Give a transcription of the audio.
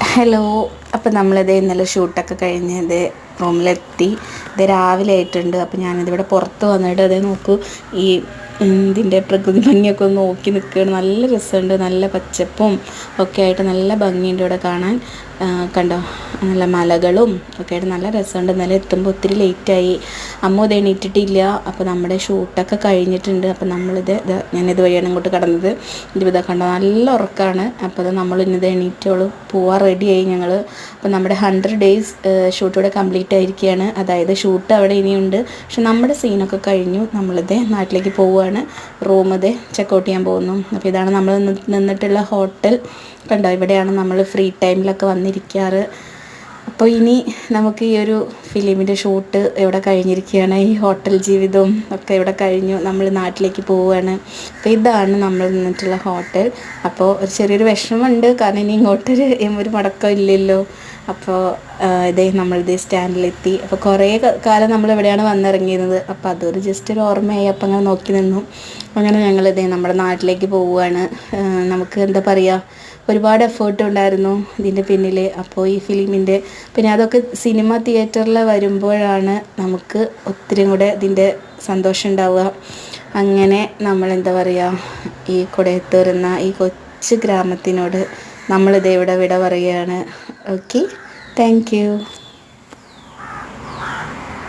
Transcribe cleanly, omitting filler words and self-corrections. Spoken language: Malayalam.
ഹലോ. അപ്പം നമ്മളിത് ഇന്നലെ ഷൂട്ടൊക്കെ കഴിഞ്ഞ് ഇത് റൂമിലെത്തി. ഇത് രാവിലെ ആയിട്ടുണ്ട്. അപ്പം ഞാനിതിവിടെ പുറത്ത് വന്നിട്ട് അതേ നോക്കൂ, ഈ ഇതിൻ്റെ പ്രകൃതി ഭംഗിയൊക്കെ ഒന്ന് നോക്കി നിൽക്കുകയാണ്. നല്ല രസമുണ്ട്, നല്ല പച്ചപ്പും ഒക്കെ ആയിട്ട് നല്ല ഭംഗിയുണ്ട് ഇവിടെ കാണാൻ. കണ്ടോ, നല്ല മലകളും ഒക്കെ ആയിട്ട് നല്ല രസമുണ്ട്. ഇന്നലെ എത്തുമ്പോൾ ഒത്തിരി ലേറ്റായി. അമ്മ ഇത് എണീറ്റിട്ടില്ല. അപ്പോൾ നമ്മുടെ ഷൂട്ടൊക്കെ കഴിഞ്ഞിട്ടുണ്ട്. അപ്പം ഞാനിത് വഴിയാണ് ഇങ്ങോട്ട് കടന്നത്. ഇതിവിടെ കണ്ടോ, നല്ല ഉറക്കമാണ്. അപ്പോൾ അത് നമ്മൾ ഇന്നത് എണീറ്റോളൂ പോവാൻ റെഡിയായി ഞങ്ങൾ. അപ്പോൾ നമ്മുടെ 100 days ഷൂട്ടൂടെ കംപ്ലീറ്റ് ആയിരിക്കുകയാണ്. അതായത് ഷൂട്ട് അവിടെ ഇനിയുണ്ട്, പക്ഷെ നമ്മുടെ സീനൊക്കെ കഴിഞ്ഞു. നമ്മളിത് നാട്ടിലേക്ക് പോവുകയാണ്. റൂം ഇത് ചെക്കൗട്ട് ചെയ്യാൻ പോകുന്നു. അപ്പോൾ ഇതാണ് നമ്മൾ നിന്നിട്ടുള്ള ഹോട്ടൽ. കണ്ടോ, ഇവിടെയാണ് നമ്മൾ ഫ്രീ ടൈമിലൊക്കെ വന്നിരിക്കാറ്. അപ്പോൾ ഇനി നമുക്ക് ഈ ഒരു ഫിലിമിൻ്റെ ഷൂട്ട് ഇവിടെ കഴിഞ്ഞിരിക്കുകയാണ്. ഈ ഹോട്ടൽ ജീവിതവും ഒക്കെ ഇവിടെ കഴിഞ്ഞു. നമ്മൾ നാട്ടിലേക്ക് പോവുകയാണ്. അപ്പോൾ ഇതാണ് നമ്മൾ നിന്നിട്ടുള്ള ഹോട്ടൽ. അപ്പോൾ ഒരു ചെറിയൊരു വിഷമമുണ്ട്, കാരണം ഇനി ഇങ്ങോട്ടൊരു മടക്കം ഇല്ലല്ലോ. അപ്പോൾ നമ്മളിത് സ്റ്റാൻഡിലെത്തി. അപ്പോൾ കുറേ കാലം നമ്മളിവിടെയാണ് വന്നിറങ്ങിയിരുന്നത്. അപ്പോൾ അതൊരു ജസ്റ്റ് ഒരു ഓർമ്മയായി. അപ്പം അങ്ങനെ നോക്കി നിന്നു. അങ്ങനെ ഞങ്ങളിത് നമ്മുടെ നാട്ടിലേക്ക് പോവുകയാണ്. നമുക്ക് എന്താ പറയുക, ഒരുപാട് എഫേർട്ട് ഉണ്ടായിരുന്നു ഇതിൻ്റെ പിന്നിൽ. അപ്പോൾ ഈ ഫിലിമിൻ്റെ പിന്നെ അതൊക്കെ സിനിമ തിയേറ്ററിൽ വരുമ്പോഴാണ് നമുക്ക് ഒത്തിരി കൂടെ ഇതിൻ്റെ സന്തോഷം ഉണ്ടാവുക. അങ്ങനെ നമ്മളെന്താ പറയുക, ഈ കൊടയത്തൂർ എന്ന ഈ കൊച്ചു ഗ്രാമത്തിനോട് നമ്മളിത് ഇവിടെ വിട പറയുകയാണ്. Okay, thank you.